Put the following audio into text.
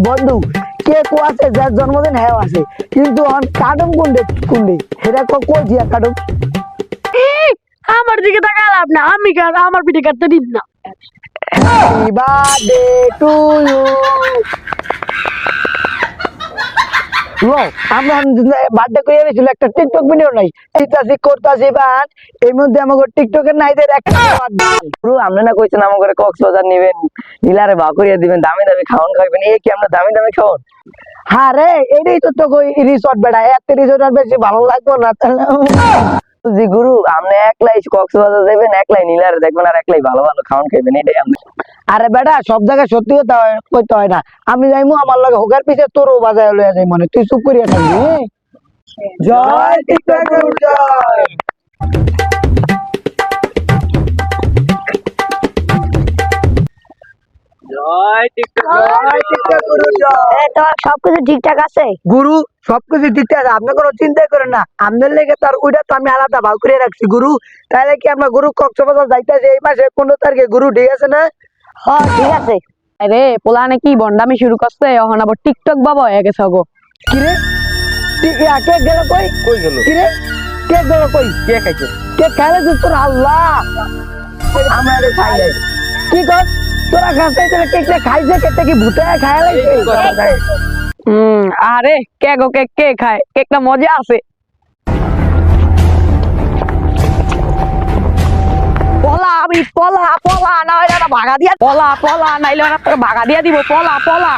বন্ধু কেক আছে যার জন্মদিন হ্যাঁ আছে কিন্তু কাটুম কোনডে সেটা কই দিয়া কাটুম আমার দিকে তাকায় লাভ না, আমি আমার পিঠে কাটতে দিব না। Happy birthday to you. আমরা বার্থডে করে এনেছিল একটা টিকটক ভিডিও নাই এইটাছি করতেছি বাট এর মধ্যে আমাকে টিকটকের নাইদের একটা পুরো আমরা না কইছেন আমাকে কক্সবাজার নিবেন নীলারে বা করিয়া দিবেন দামি দামি খাওয়ান খাইবেন এই কি আমরা দামি দামি খাওয়ান হ্যাঁ রে এটাই তো কই রিসর্ট বেড়া এত রিসর্ট আর বেশি ভালো লাগবে না তাহলে জি গুরু আপনি একলাই কক্সবাজার যাবেন একলাই নীলারে দেখবেন আর একলাই ভালো ভালো খাওয়ান খাইবেন এটাই আমরা। আরে বেটা সব জায়গায় সত্যি কথা কইতে হয় না আমি যাইমু আমার লাগে হোকার পিছে তোরও বাজায় লইয়া যাই মানে তুই চুপ করিয়া থাকবি জয় টিকটক জয়। তোমার সবকিছু ঠিকঠাক আছে? গুরু সবকিছু ঠিকঠাক আছে আপনি কোনো চিন্তাই করেন না আপনার লেগে তার ওইটা তো আমি আলাদা ভাগ করে রাখছি গুরু তাহলে কি আমরা গুরু কক্সবাজার যাইতেছি এই মাসে 15 তারিখে গুরু ঠিক আছে না? হ্যাঁ ঠিক আছে। আরে পোলানে কি বন্ডামি শুরু করছে, এখন আবার টিকটক বাবা হয়ে গেছে গো। কিরে কেক গেল কই কই গেল? কিরে কেক গেল কই কে খাইছে? কেক খাইলে তো তোর আল্লাহ আমরা রে খাই নাই কি কর তোরা খাইছে তোরা কেকটা খাইছে কেকটা কি ভূতে খায় লাগছে আরে কে গো কেক কে খায়, কেকটা মজা আছে। পলা আমি পলা পলা না হইলে ভাগা দিয়া পলা পলা নাইলে ভাগা দিয়া দিব পলা পলা।